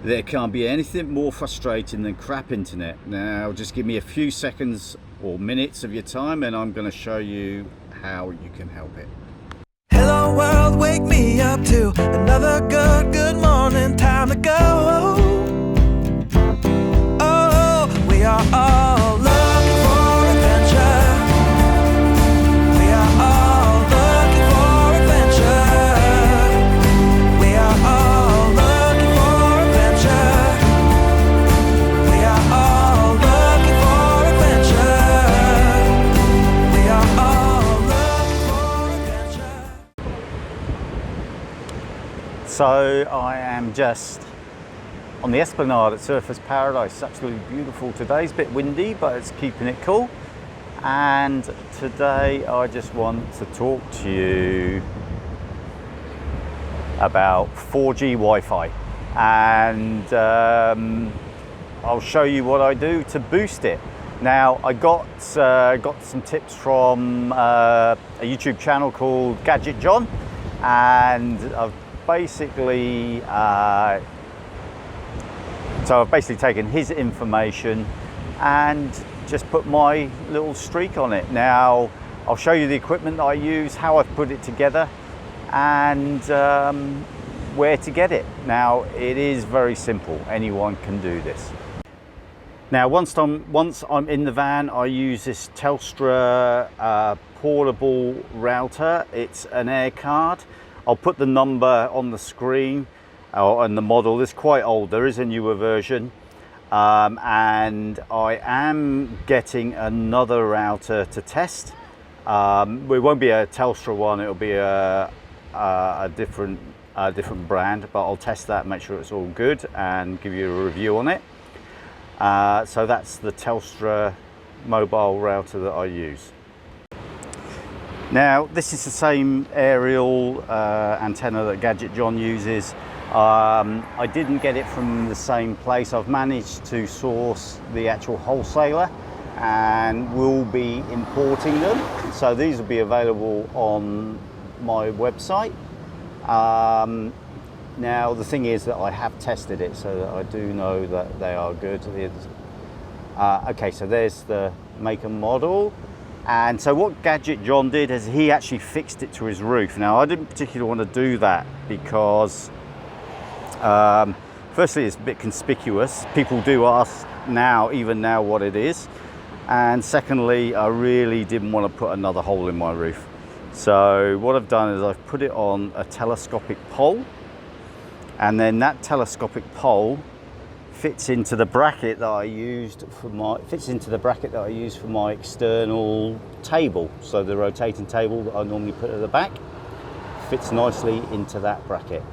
There can't be anything more frustrating than crap internet. Now just give me a few seconds or minutes of your time and I'm going to show you how you can help it. Hello world, wake me up to another good morning, time to go. Oh, we are all looking for adventure. We are all looking for adventure. We are all looking for adventure. We are all looking for adventure. We are all looking for adventure. So I am just on the Esplanade at Surfers Paradise. It's absolutely beautiful today. It's a bit windy, but it's keeping it cool. And today I just want to talk to you about 4G Wi-Fi, and I'll show you what I do to boost it. Now I got some tips from a YouTube channel called Gadget John, and I've basically taken his information and just put my little streak on it. Now I'll show you the equipment that I use, how I've put it together, and where to get it. Now it is very simple, anyone can do this. Now once I'm in the van, I use this Telstra portable router. It's an air card. I'll put the number on the screen and the model. It's quite old, there is a newer version. And I am getting another router to test. It won't be a Telstra one, it'll be a different brand, but I'll test that, make sure it's all good and give you a review on it. So that's the Telstra mobile router that I use. Now this is the same aerial antenna that Gadget John uses. I didn't get it from the same place. I've managed to source the actual wholesaler and will be importing them. So these will be available on my website. Now the thing is that I have tested it, so that I do know that they are good. Okay, so there's the make and model. And so what Gadget John did is he actually fixed it to his roof. Now I didn't particularly want to do that because firstly it's a bit conspicuous. People do ask even now what it is. And secondly, I really didn't want to put another hole in my roof. So what I've done is I've put it on a telescopic pole, and then that telescopic pole fits into the bracket that I used for my external table. So the rotating table that I normally put at the back fits nicely into that bracket.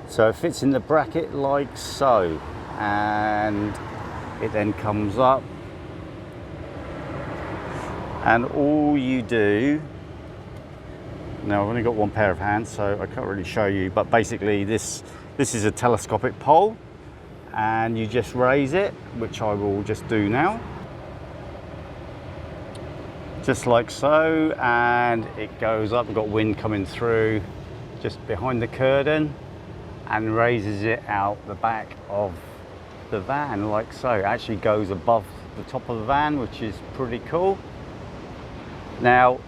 So it fits in the bracket like so, and it then comes up, and all you do, now I've only got one pair of hands so I can't really show you, but basically this is a telescopic pole, and you just raise it, which I will just do now, just like so, and it goes up. We've got wind coming through just behind the curtain and raises it out the back of the van like so. It actually goes above the top of the van, which is pretty cool. Now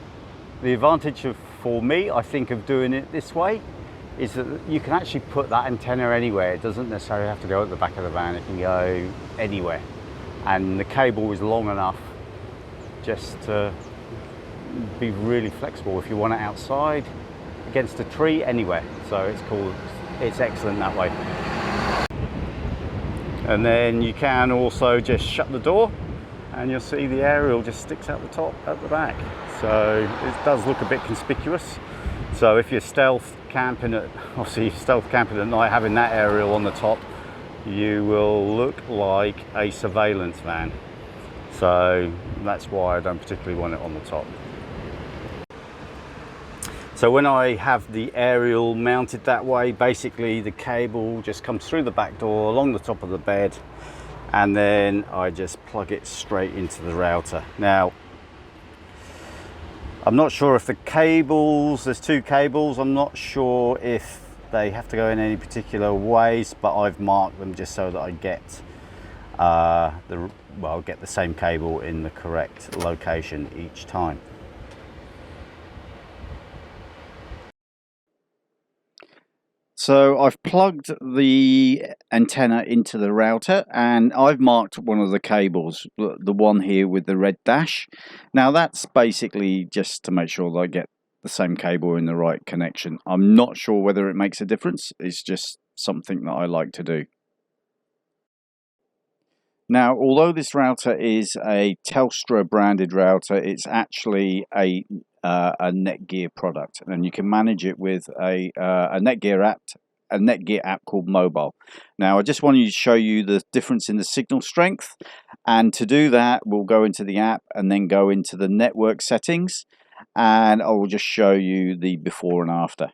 the advantage for me, I think, of doing it this way is that you can actually put that antenna anywhere. It doesn't necessarily have to go at the back of the van, it can go anywhere. And the cable is long enough just to be really flexible if you want it outside, against a tree, anywhere. So it's cool, it's excellent that way. And then you can also just shut the door and you'll see the aerial just sticks out the top at the back. So it does look a bit conspicuous. So if you're stealth camping at night, having that aerial on the top, you will look like a surveillance van. So that's why I don't particularly want it on the top. So when I have the aerial mounted that way, basically the cable just comes through the back door along the top of the bed, and then I just plug it straight into the router. Now I'm not sure if the cables, there's two cables, I'm not sure if they have to go in any particular ways, but I've marked them just so that I get get the same cable in the correct location each time. So I've plugged the antenna into the router, and I've marked one of the cables, the one here with the red dash. Now that's basically just to make sure that I get the same cable in the right connection. I'm not sure whether it makes a difference. It's just something that I like to do. Now, although this router is a Telstra branded router, it's actually a Netgear product, and you can manage it with a Netgear app called Mobile. Now, I just wanted to show you the difference in the signal strength, and to do that, we'll go into the app and then go into the network settings, and I will just show you the before and after.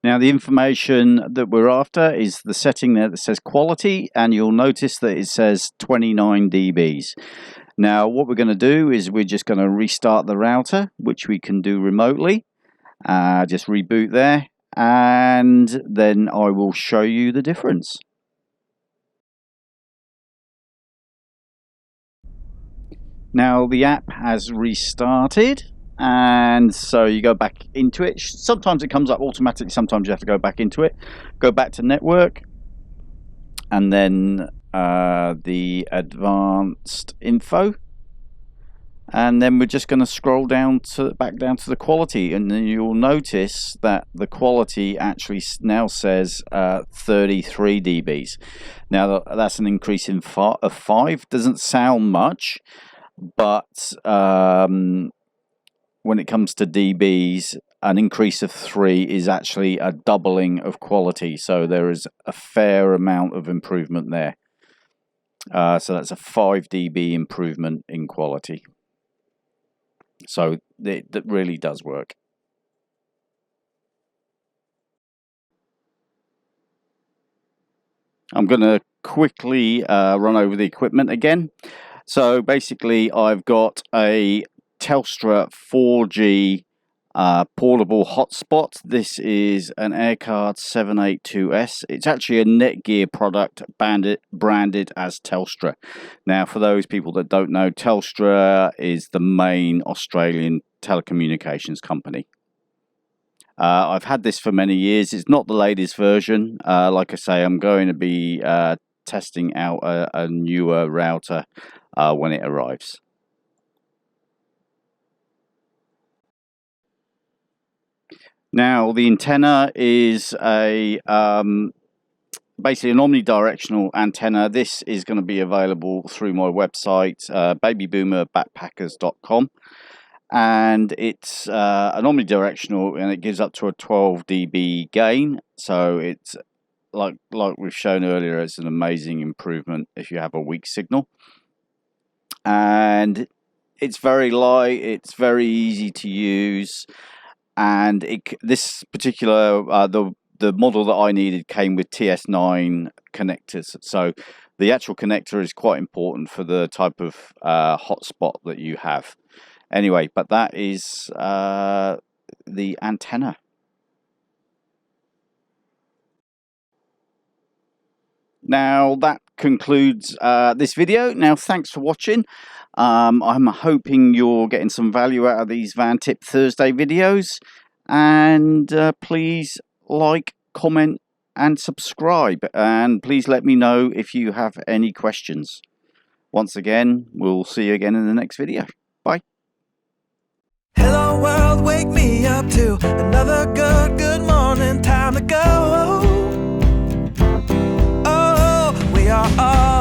Now, the information that we're after is the setting there that says quality, and you'll notice that it says 29 dBs. Now, what we're going to do is we're just going to restart the router, which we can do remotely. Just reboot there, and then I will show you the difference. Now, the app has restarted. And so you go back into it. Sometimes it comes up automatically, sometimes you have to go back into it. Go back to network, and then the advanced info, and then we're just going to scroll down back down to the quality, and then you'll notice that the quality actually now says 33 dBs. Now that's an increase of 5. Doesn't sound much, but when it comes to dBs, an increase of 3 is actually a doubling of quality. So there is a fair amount of improvement there. So that's a 5 dB improvement in quality. So that really does work. I'm going to quickly run over the equipment again. So basically I've got a Telstra 4G portable hotspot. This is an AirCard 782S. It's actually a Netgear product branded as Telstra. Now, for those people that don't know, Telstra is the main Australian telecommunications company. I've had this for many years. It's not the latest version. Like I say, I'm going to be testing out a newer router when it arrives. Now, the antenna is basically an omnidirectional antenna. This is going to be available through my website, babyboomerbackpackers.com, and it's an omnidirectional, and it gives up to a 12 dB gain. So it's like we've shown earlier, it's an amazing improvement if you have a weak signal. And it's very light, it's very easy to use. And this particular, the model that I needed came with TS9 connectors. So the actual connector is quite important for the type of hotspot that you have. Anyway, but that is the antenna. Now that concludes this video. Now, thanks for watching. I'm hoping you're getting some value out of these Van Tip Thursday videos, and please like, comment and subscribe, and please let me know if you have any questions. Once again, we'll see you again in the next video. Bye. Hello world, wake me up to another good morning, time to go. Oh, we are all